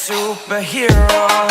superhero.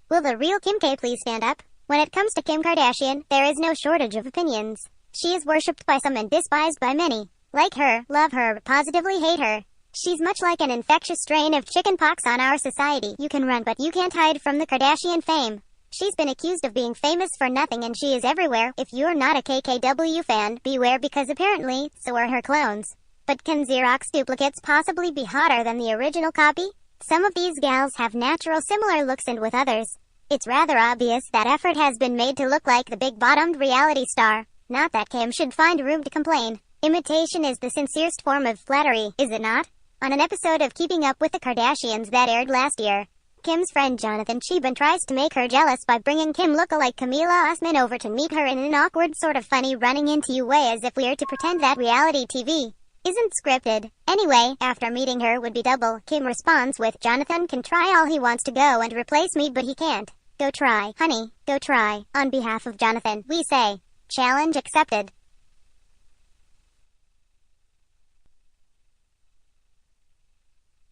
Will the real Kim K please stand up? When it comes to Kim Kardashian, there is no shortage of opinions. She is worshipped by some and despised by many. Like her, love her, but positively hate her. She's much like an infectious strain of chickenpox on our society. You can run but you can't hide from the Kardashian fame. She's been accused of being famous for nothing and she is everywhere. If you're not a KKW fan, beware because apparently, so are her clones. But can Xerox duplicates possibly be hotter than the original copy? Some of these gals have natural similar looks and with others, it's rather obvious that effort has been made to look like the big-bottomed reality star. Not that Kim should find room to complain. Imitation is the sincerest form of flattery, is it not? On an episode of Keeping Up with the Kardashians that aired last year, Kim's friend Jonathan Cheban tries to make her jealous by bringing Kim lookalike Camila Osman over to meet her in an awkward sort of funny running into you way as if we're to pretend that reality TV isn't scripted. Anyway, after meeting her would be double, Kim responds with, "Jonathan can try all he wants to go and replace me but he can't. Go try, honey, go try." On behalf of Jonathan, we say, challenge accepted.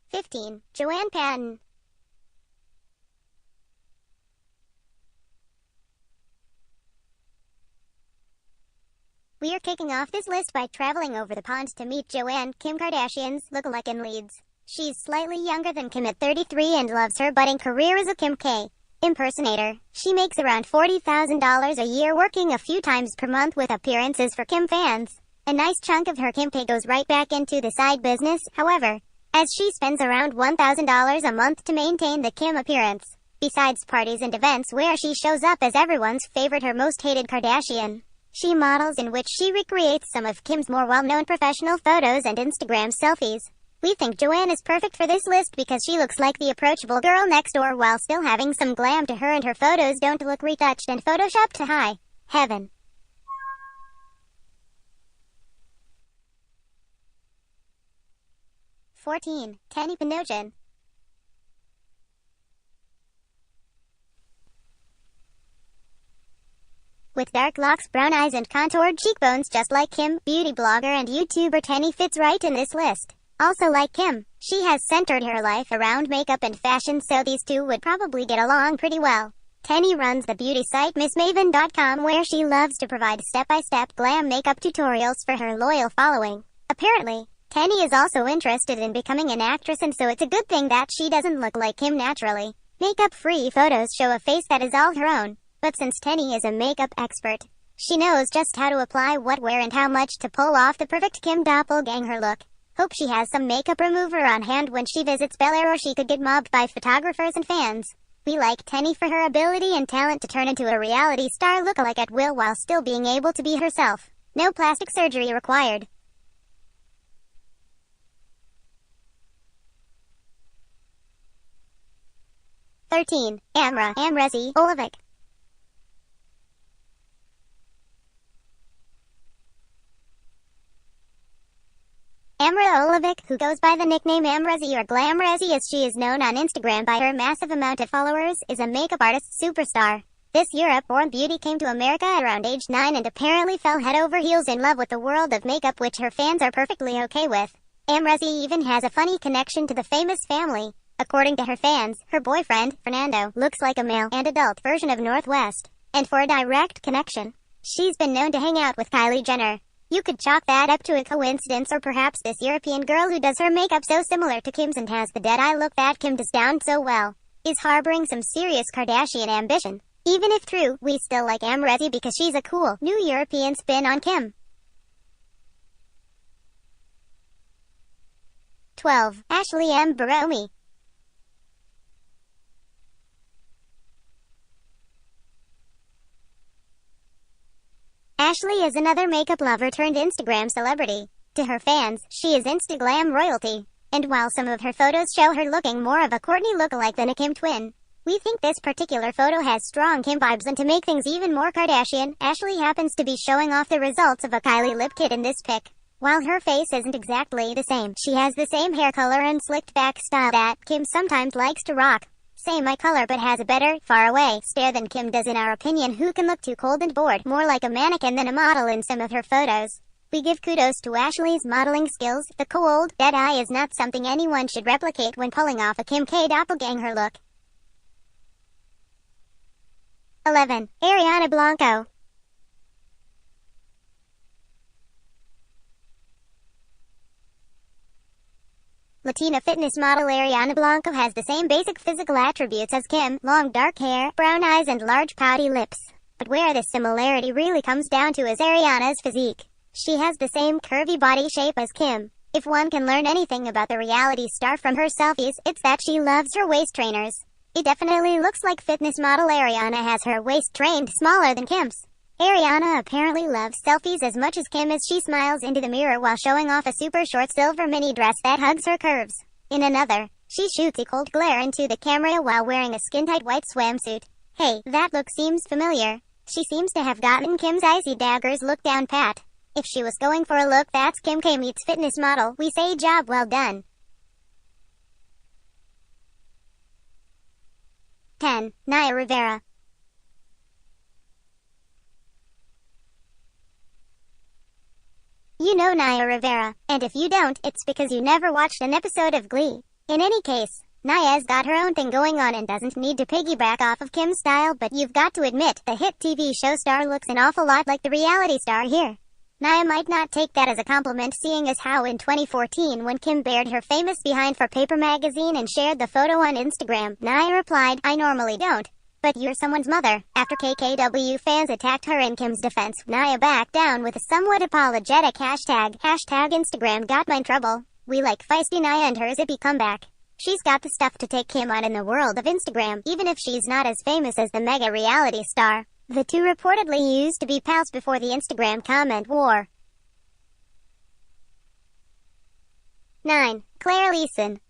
15. Joanne Patton. We are kicking off this list by traveling over the pond to meet Joanne, Kim Kardashian's lookalike in Leeds. She's slightly younger than Kim at 33 and loves her budding career as a Kim K impersonator. She makes around $40,000 a year working a few times per month with appearances for Kim fans. A nice chunk of her Kim K goes right back into the side business, however, as she spends around $1,000 a month to maintain the Kim appearance. Besides parties and events where she shows up as everyone's favorite, her most hated Kardashian, she models in which she recreates some of Kim's more well-known professional photos and Instagram selfies. We think Joanne is perfect for this list because she looks like the approachable girl next door while still having some glam to her and her photos don't look retouched and photoshopped to high heaven. Tenny Pinochet. With dark locks, brown eyes and contoured cheekbones just like Kim, beauty blogger and YouTuber Tenny fits right in this list. Also like Kim, she has centered her life around makeup and fashion, so these two would probably get along pretty well. Tenny runs the beauty site MissMaven.com where she loves to provide step-by-step glam makeup tutorials for her loyal following. Apparently, Tenny is also interested in becoming an actress, and so it's a good thing that she doesn't look like Kim naturally. Makeup-free photos show a face that is all her own. But since Tenny is a makeup expert, she knows just how to apply what, where, and how much to pull off the perfect Kim doppelganger look. Hope she has some makeup remover on hand when she visits Bel Air, or she could get mobbed by photographers and fans. We like Tenny for her ability and talent to turn into a reality star lookalike at will while still being able to be herself. No plastic surgery required. Amrezi Olivic. Amra Olivic, who goes by the nickname Amrezi or Glamrezi as she is known on Instagram by her massive amount of followers, is a makeup artist superstar. This Europe-born beauty came to America at around age 9 and apparently fell head over heels in love with the world of makeup, which her fans are perfectly okay with. Amrezi even has a funny connection to the famous family. According to her fans, her boyfriend, Fernando, looks like a male and adult version of Northwest. And for a direct connection, she's been known to hang out with Kylie Jenner. You could chalk that up to a coincidence, or perhaps this European girl who does her makeup so similar to Kim's and has the dead-eye look that Kim does down so well, is harboring some serious Kardashian ambition. Even if true, we still like Amrezi because she's a cool, new European spin on Kim. 12. Ashley M. Baromi. Ashley is another makeup lover turned Instagram celebrity. To her fans, she is Instaglam royalty. And while some of her photos show her looking more of a Kourtney lookalike than a Kim twin, we think this particular photo has strong Kim vibes, and to make things even more Kardashian, Ashley happens to be showing off the results of a Kylie lip kit in this pic. While her face isn't exactly the same, she has the same hair color and slicked back style that Kim sometimes likes to rock. Same eye color but has a better, far away stare than Kim does in our opinion, who can look too cold and bored, more like a mannequin than a model in some of her photos. We give kudos to Ashley's modeling skills. The cold, dead eye is not something anyone should replicate when pulling off a Kim K doppelganger look. 11. Ariana Blanco. Latina fitness model Ariana Blanco has the same basic physical attributes as Kim: long dark hair, brown eyes, and large pouty lips. But where this similarity really comes down to is Ariana's physique. She has the same curvy body shape as Kim. If one can learn anything about the reality star from her selfies, it's that she loves her waist trainers. It definitely looks like fitness model Ariana has her waist trained smaller than Kim's. Ariana apparently loves selfies as much as Kim as she smiles into the mirror while showing off a super short silver mini dress that hugs her curves. In another, she shoots a cold glare into the camera while wearing a skin-tight white swimsuit. Hey, that look seems familiar. She seems to have gotten Kim's icy daggers look down pat. If she was going for a look that's Kim K meets fitness model, we say job well done. 10. Naya Rivera. You know Naya Rivera, and if you don't, it's because you never watched an episode of Glee. In any case, Naya's got her own thing going on and doesn't need to piggyback off of Kim's style, but you've got to admit, the hit TV show star looks an awful lot like the reality star here. Naya might not take that as a compliment, seeing as how in 2014 when Kim bared her famous behind for Paper magazine and shared the photo on Instagram, Naya replied, "I normally don't. But you're someone's mother." After KKW fans attacked her in Kim's defense, Naya backed down with a somewhat apologetic hashtag Instagram got my trouble. We like feisty Naya and her zippy comeback. She's got the stuff to take Kim on in the world of Instagram, even if she's not as famous as the mega reality star. The two reportedly used to be pals before the Instagram comment war. 9. Claire Leeson.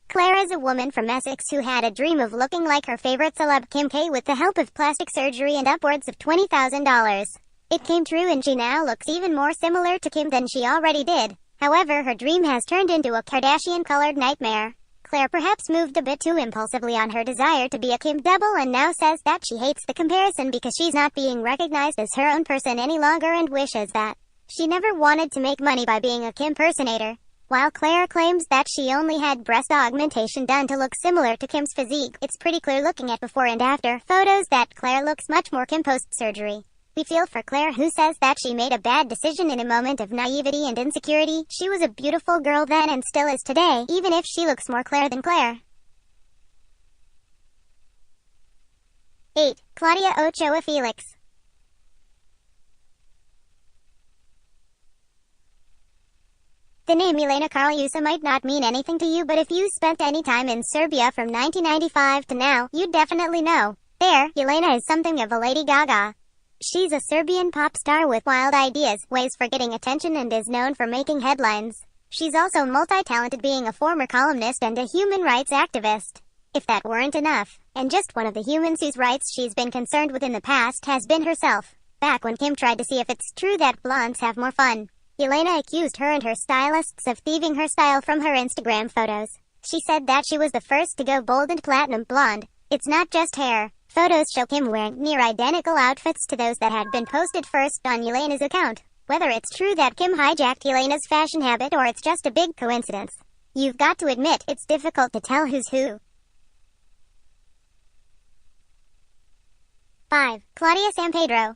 Claire is a woman from Essex who had a dream of looking like her favorite celeb Kim K with the help of plastic surgery and upwards of $20,000. It came true and she now looks even more similar to Kim than she already did. However, her dream has turned into a Kardashian-colored nightmare. Claire perhaps moved a bit too impulsively on her desire to be a Kim double and now says that she hates the comparison because she's not being recognized as her own person any longer and wishes that she never wanted to make money by being a Kim impersonator. While Claire claims that she only had breast augmentation done to look similar to Kim's physique, it's pretty clear looking at before and after photos that Claire looks much more Kim post-surgery. We feel for Claire, who says that she made a bad decision in a moment of naivety and insecurity. She was a beautiful girl then and still is today, even if she looks more Claire than Claire. 8. Claudia Ochoa Felix. The name Elena Carleusa might not mean anything to you, but if you spent any time in Serbia from 1995 to now, you'd definitely know. There, Elena is something of a Lady Gaga. She's a Serbian pop star with wild ideas, ways for getting attention, and is known for making headlines. She's also multi-talented, being a former columnist and a human rights activist. If that weren't enough, and just one of the humans whose rights she's been concerned with in the past has been herself. Back when Kim tried to see if it's true that blondes have more fun, Elena accused her and her stylists of thieving her style from her Instagram photos. She said that she was the first to go bold and platinum blonde. It's not just hair. Photos show Kim wearing near identical outfits to those that had been posted first on Elena's account. Whether it's true that Kim hijacked Elena's fashion habit or it's just a big coincidence, you've got to admit it's difficult to tell who's who. 5. Claudia Sampedro.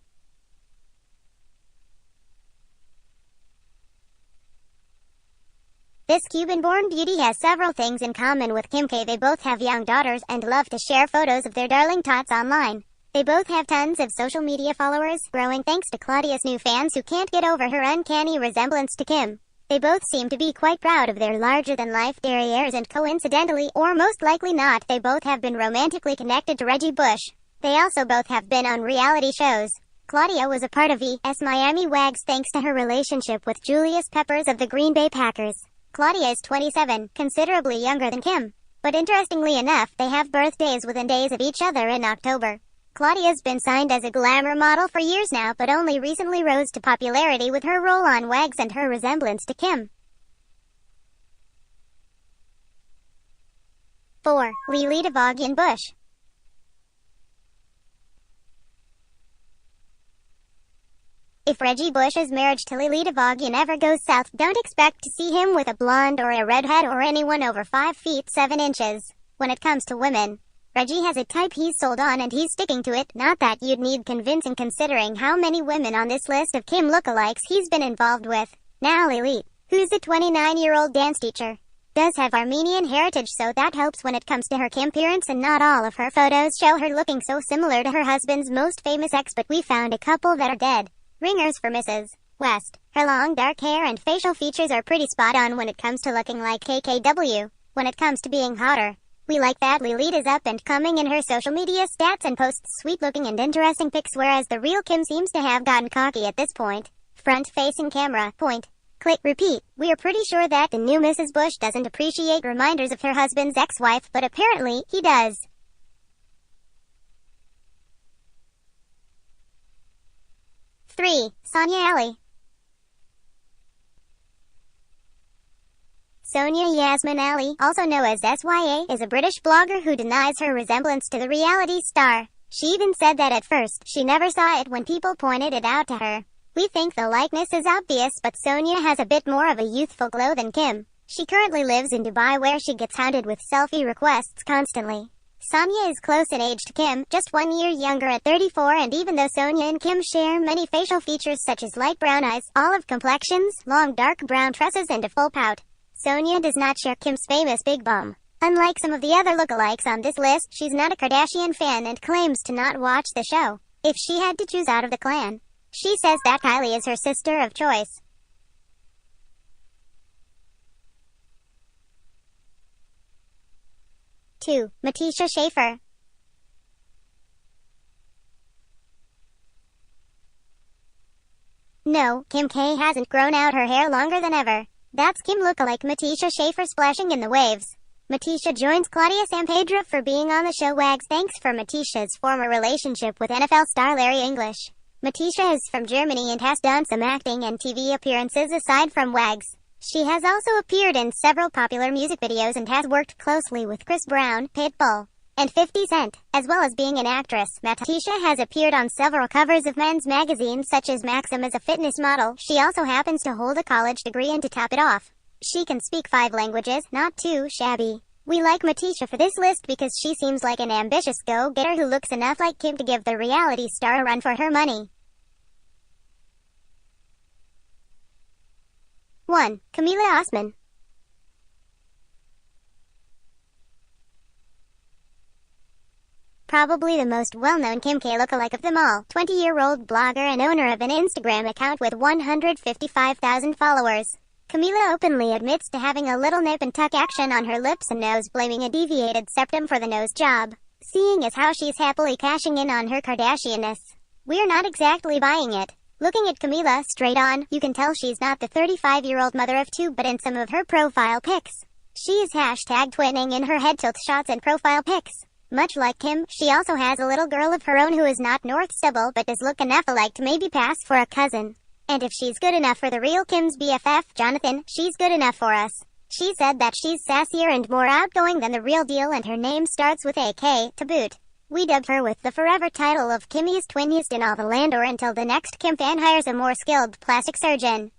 This Cuban-born beauty has several things in common with Kim K. They both have young daughters and love to share photos of their darling tots online. They both have tons of social media followers, growing thanks to Claudia's new fans who can't get over her uncanny resemblance to Kim. They both seem to be quite proud of their larger-than-life derrieres, and coincidentally, or most likely not, they both have been romantically connected to Reggie Bush. They also both have been on reality shows. Claudia was a part of E.S. Miami Wags thanks to her relationship with Julius Peppers of the Green Bay Packers. Claudia is 27, considerably younger than Kim. But interestingly enough, they have birthdays within days of each other in October. Claudia's been signed as a glamour model for years now, but only recently rose to popularity with her role on Wags and her resemblance to Kim. 4. Lily Devaugn Bush. If Reggie Bush's marriage to Lily DeVoggian ever goes south, don't expect to see him with a blonde or a redhead or anyone over 5 feet 7 inches. When it comes to women, Reggie has a type he's sold on and he's sticking to it. Not that you'd need convincing considering how many women on this list of Kim lookalikes he's been involved with. Now Lily, who's a 29-year-old dance teacher, does have Armenian heritage, so that helps when it comes to her Kim appearance, and not all of her photos show her looking so similar to her husband's most famous ex, but we found a couple that are dead ringers for Mrs. West. Her long dark hair and facial features are pretty spot on when it comes to looking like KKW. When it comes to being hotter, we like that Lily is up and coming in her social media stats and posts sweet-looking and interesting pics, whereas the real Kim seems to have gotten cocky at this point. Front-facing camera, point, click, repeat. We are pretty sure that the new Mrs. Bush doesn't appreciate reminders of her husband's ex-wife, but apparently he does. 3. Sonia Ali. Sonia Yasmin Ali, also known as SYA, is a British blogger who denies her resemblance to the reality star. She even said that at first she never saw it when people pointed it out to her. We think the likeness is obvious, but Sonia has a bit more of a youthful glow than Kim. She currently lives in Dubai, where she gets hounded with selfie requests constantly. Sonia is close in age to Kim, just 1 year younger at 34, and even though Sonia and Kim share many facial features such as light brown eyes, olive complexions, long dark brown tresses and a full pout, Sonia does not share Kim's famous big bum. Unlike some of the other lookalikes on this list, she's not a Kardashian fan and claims to not watch the show. If she had to choose out of the clan, she says that Kylie is her sister of choice. 2. Matisha Schaefer. No, Kim K hasn't grown out her hair longer than ever. That's Kim lookalike Matisha Schaefer splashing in the waves. Matisha joins Claudia Sampedra for being on the show Wags. Thanks for Matisha's former relationship with NFL star Larry English. Matisha is from Germany and has done some acting and TV appearances aside from Wags. She has also appeared in several popular music videos and has worked closely with Chris Brown, Pitbull, and 50 Cent, as well as being an actress. Matisha has appeared on several covers of men's magazines such as Maxim as a fitness model. She also happens to hold a college degree, and to top it off, she can speak 5 languages, not too shabby. We like Matisha for this list because she seems like an ambitious go-getter who looks enough like Kim to give the reality star a run for her money. 1. Camila Osman. Probably the most well-known Kim K lookalike of them all, 20-year-old blogger and owner of an Instagram account with 155,000 followers. Camila openly admits to having a little nip and tuck action on her lips and nose, blaming a deviated septum for the nose job, seeing as how she's happily cashing in on her Kardashian-ness. We're not exactly buying it. Looking at Camila straight on, you can tell she's not the 35-year-old mother of 2, but in some of her profile pics, she is hashtag twinning in her head tilt shots and profile pics. Much like Kim, she also has a little girl of her own who is not North Stubble but does look enough alike to maybe pass for a cousin. And if she's good enough for the real Kim's BFF, Jonathan, she's good enough for us. She said that she's sassier and more outgoing than the real deal, and her name starts with a K, to boot. We dubbed her with the forever title of Kimmy's twiniest in all the land, or until the next Kim fan hires a more skilled plastic surgeon.